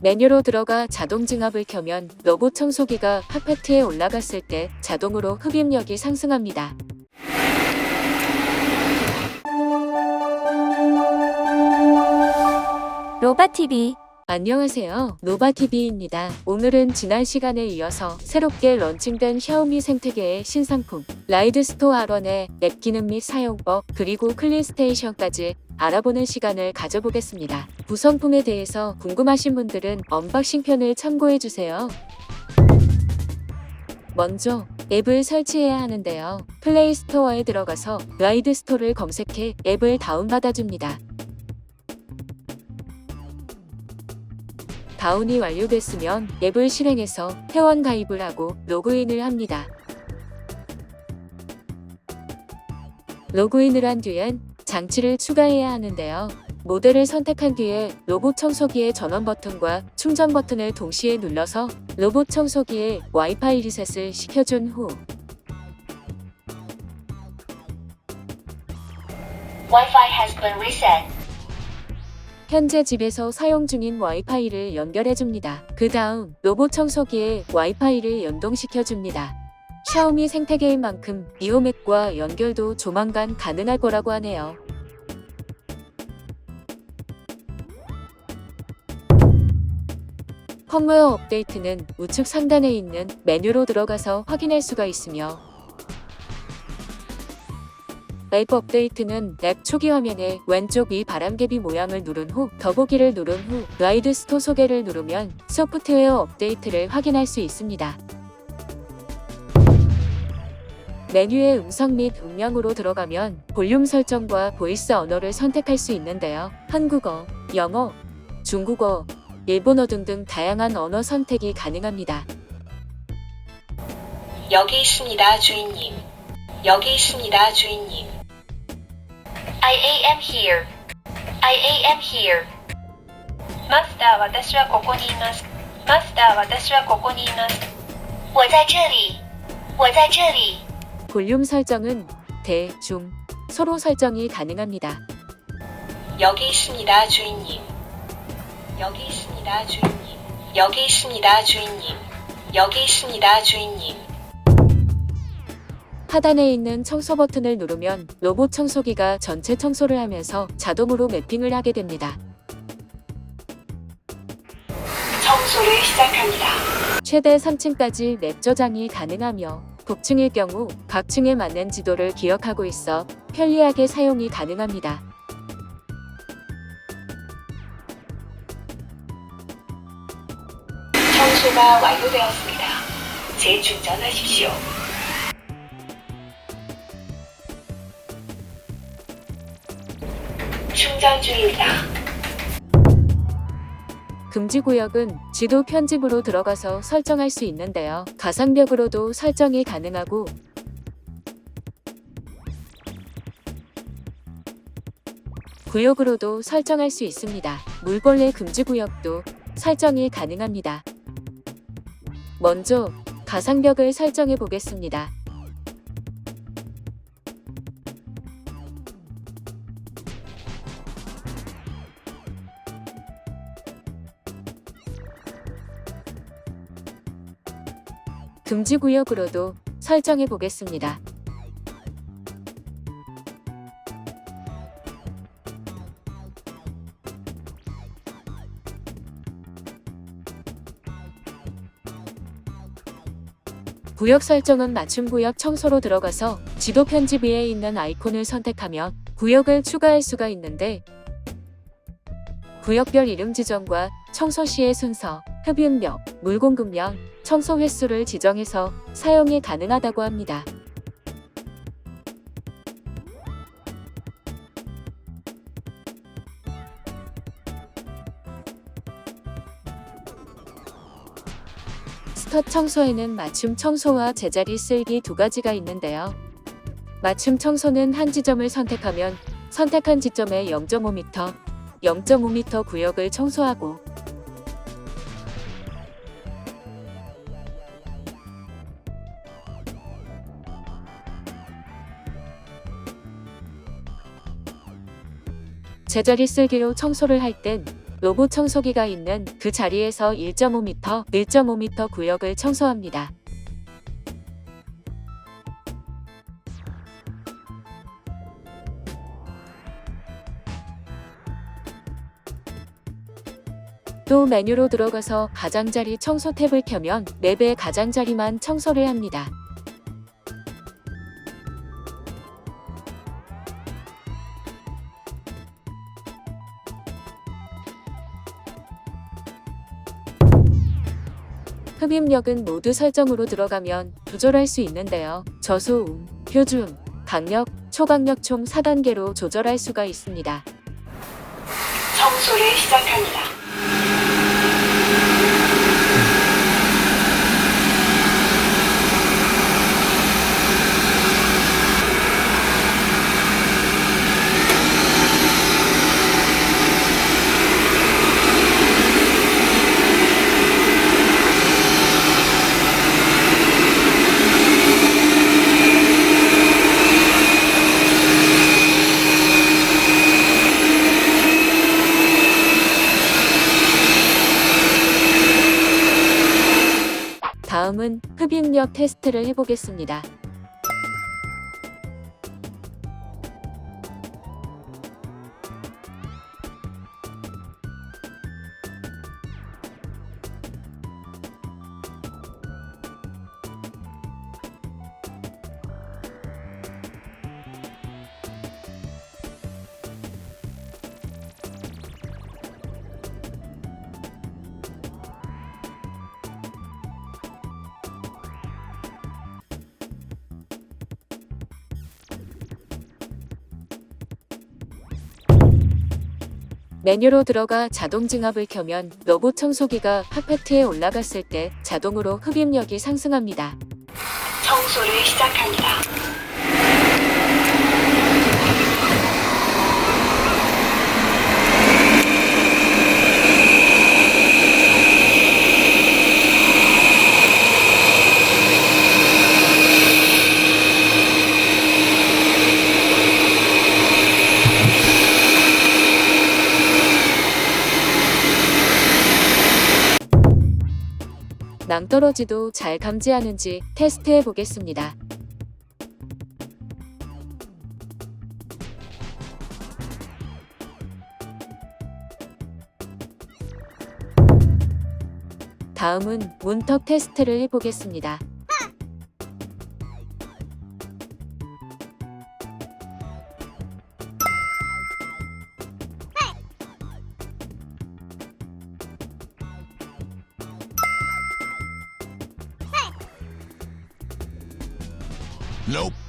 메뉴로 들어가 자동 증압을 켜면 로봇 청소기가 카페트에 올라갔을 때 자동으로 흡입력이 상승합니다. 로바TV. 안녕하세요. 로바TV입니다. 오늘은 지난 시간에 이어서 새롭게 런칭된 샤오미 생태계의 신상품 라이드스토어 R1의 앱 기능 및 사용법 그리고 클린스테이션까지 알아보는 시간을 가져보겠습니다. 구성품에 대해서 궁금하신 분들은 언박싱 편을 참고해주세요. 먼저 앱을 설치해야 하는데요. 플레이 스토어에 들어가서 라이드스토어를 검색해 앱을 다운받아줍니다. 다운이 완료됐으면 앱을 실행해서 회원 가입을 하고 로그인을 합니다. 로그인을 한 뒤엔 장치를 추가해야 하는데요. 모델을 선택한 뒤에 로봇 청소기의 전원 버튼과 충전 버튼을 동시에 눌러서 로봇 청소기에 와이파이 리셋을 시켜준 후 Wi-Fi has been reset. 현재 집에서 사용 중인 와이파이를 연결해줍니다. 그 다음 로봇 청소기에 와이파이를 연동시켜줍니다. 샤오미 생태계인 만큼 이오맥과 연결도 조만간 가능할 거라고 하네요. 펌웨어 업데이트는 우측 상단에 있는 메뉴로 들어가서 확인할 수가 있으며 앱 업데이트는 앱 초기 화면의 왼쪽 위 바람개비 모양을 누른 후 더보기를 누른 후 라이드스토어 소개를 누르면 소프트웨어 업데이트를 확인할 수 있습니다. 메뉴의 음성 및 음량으로 들어가면 볼륨 설정과 보이스 언어를 선택할 수 있는데요. 한국어, 영어, 중국어, 일본어 등등 다양한 언어 선택이 가능합니다. 여기 있습니다, 주인님. 여기 있습니다, 주인님. I am here. I am here. マスター、私はここにいます。マスター、私はここにいます。我在这里。我在这里。 볼륨 설정은 대, 중, 소로 설정이 가능합니다. 여기 있습니다, 주인님. 여기 있습니다, 주인님. 여기 있습니다, 주인님. 여기 있습니다, 주인님. 하단에 있는 청소 버튼을 누르면 로봇 청소기가 전체 청소를 하면서 자동으로 매핑을 하게 됩니다. 청소를 시작합니다. 최대 3층까지 맵 저장이 가능하며 복층일 경우 각 층에 맞는 지도를 기억하고 있어 편리하게 사용이 가능합니다. 청소가 완료되었습니다. 재충전하십시오. 충전 중입니다. 금지 구역은 지도 편집으로 들어가서 설정할 수 있는데요. 가상벽으로도 설정이 가능하고 구역으로도 설정할 수 있습니다. 물걸레 금지 구역도 설정이 가능합니다. 먼저 가상벽을 설정해 보겠습니다. 금지 구역으로도 설정해 보겠습니다. 구역 설정은 맞춤 구역 청소로 들어가서 지도 편집 위에 있는 아이콘을 선택하면 구역을 추가할 수가 있는데 구역별 이름 지정과 청소 시의 순서, 흡입력, 물 공급량, 청소 횟수를 지정해서 사용이 가능하다고 합니다. 스텟 청소에는 맞춤 청소와 제자리 쓸기 두 가지가 있는데요. 맞춤 청소는 한 지점을 선택하면 선택한 지점에 0.5m, 0.5m 구역을 청소하고 제자리 쓸기로 청소를 할 땐 로봇 청소기가 있는 그 자리에서 1.5m 구역을 청소합니다. 또 메뉴로 들어가서 가장자리 청소 탭을 켜면 맵의 가장자리만 청소를 합니다. 흡입력은 모두 설정으로 들어가면 조절할 수 있는데요. 저소음, 표주음, 강력, 초강력 총 4단계로 조절할 수가 있습니다. 청소를 시작합니다. 다음은 흡입력 테스트를 해보겠습니다. 메뉴로 들어가 자동 증압을 켜면 로봇 청소기가 카페트에 올라갔을 때 자동으로 흡입력이 상승합니다. 청소를 시작합니다. 낭떠러지도 잘 감지하는지 테스트해 보겠습니다. 다음은 문턱 테스트를 해보겠습니다. Nope.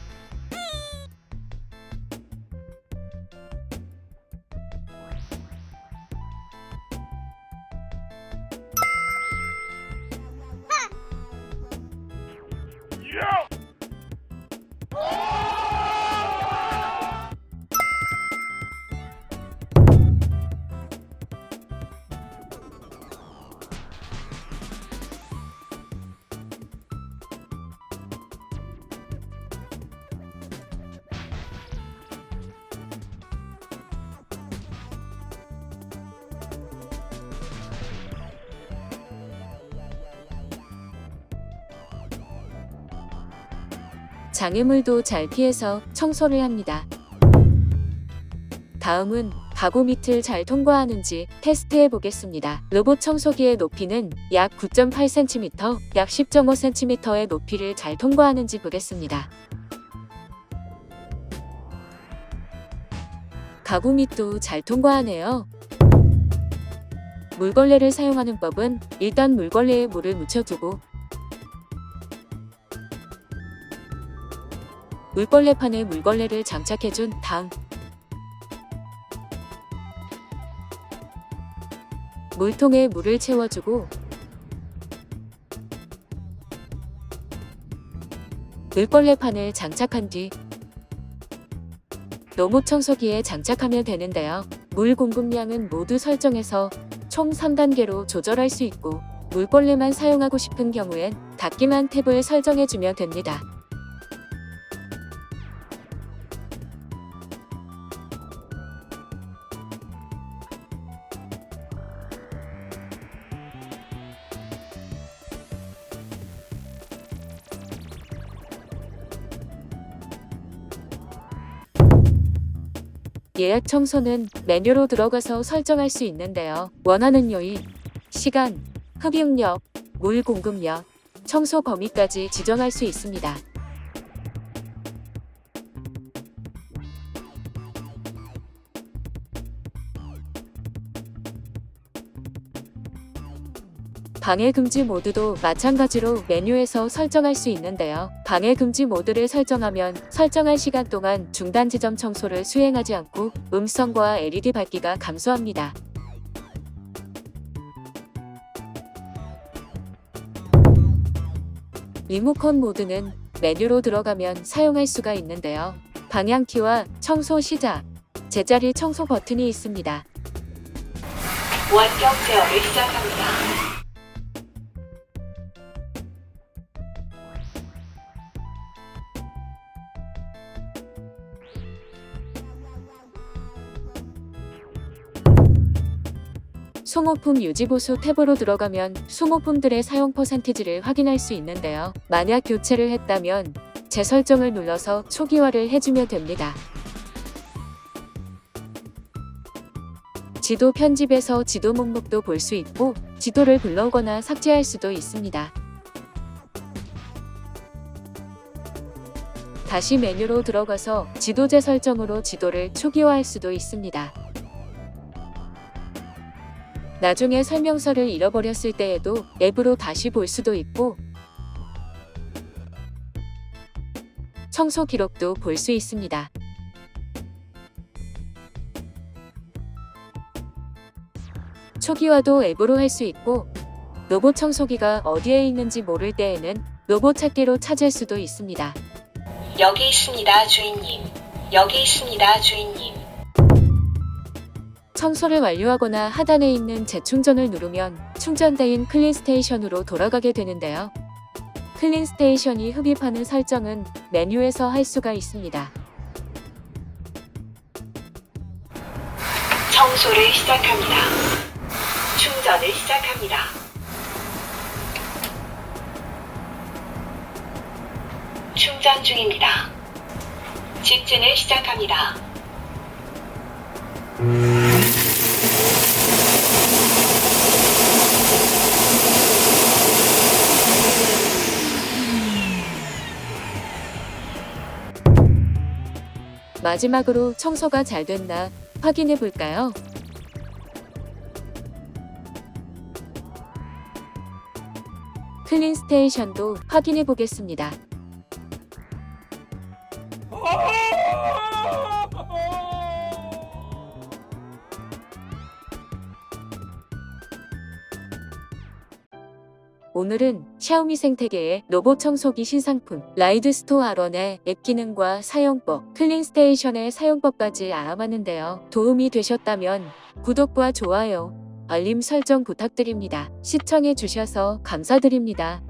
장애물도 잘 피해서 청소를 합니다. 다음은 가구 밑을 잘 통과하는지 테스트해 보겠습니다. 로봇 청소기의 높이는 약 9.8cm, 약 10.5cm의 높이를 잘 통과하는지 보겠습니다. 가구 밑도 잘 통과하네요. 물걸레를 사용하는 법은 일단 물걸레에 물을 묻혀두고 물걸레판에 물걸레를 장착해준 다음 물통에 물을 채워주고 물걸레판을 장착한 뒤 로봇 청소기에 장착하면 되는데요. 물 공급량은 모두 설정해서 총 3단계로 조절할 수 있고 물걸레만 사용하고 싶은 경우엔 닫기만 탭을 설정해주면 됩니다. 예약 청소는 메뉴로 들어가서 설정할 수 있는데요. 원하는 요일, 시간, 흡입력, 물 공급력, 청소 범위까지 지정할 수 있습니다. 방해 금지 모드도 마찬가지로 메뉴에서 설정할 수 있는데요. 방해 금지 모드를 설정하면 설정한 시간 동안 중단 지점 청소를 수행하지 않고 음성과 LED 밝기가 감소합니다. 리모컨 모드는 메뉴로 들어가면 사용할 수가 있는데요. 방향키와 청소 시작, 제자리 청소 버튼이 있습니다. 원격 제어를 시작합니다. 소모품 유지보수 탭으로 들어가면 소모품들의 사용 퍼센티지를 확인할 수 있는데요. 만약 교체를 했다면 재설정을 눌러서 초기화를 해주면 됩니다. 지도 편집에서 지도 목록도 볼 수 있고 지도를 불러오거나 삭제할 수도 있습니다. 다시 메뉴로 들어가서 지도 재설정으로 지도를 초기화할 수도 있습니다. 나중에 설명서를 잃어버렸을 때에도 앱으로 다시 볼 수도 있고 청소 기록도 볼 수 있습니다. 초기화도 앱으로 할 수 있고 로봇 청소기가 어디에 있는지 모를 때에는 로봇 찾기로 찾을 수도 있습니다. 여기 있습니다, 주인님. 여기 있습니다, 주인님. 청소를 완료하거나 하단에 있는 재충전을 누르면 충전대인 클린스테이션으로 돌아가게 되는데요. 클린스테이션이 흡입하는 설정은 메뉴에서 할 수가 있습니다. 청소를 시작합니다. 충전을 시작합니다. 충전 중입니다. 직진을 시작합니다. 마지막으로 청소가 잘 됐나 확인해 볼까요? 클린스테이션도 확인해 보겠습니다. 오늘은 샤오미 생태계의 로봇 청소기 신상품 라이드스토어 R1의 앱 기능과 사용법, 클린스테이션의 사용법까지 알아봤는데요. 도움이 되셨다면 구독과 좋아요, 알림 설정 부탁드립니다. 시청해 주셔서 감사드립니다.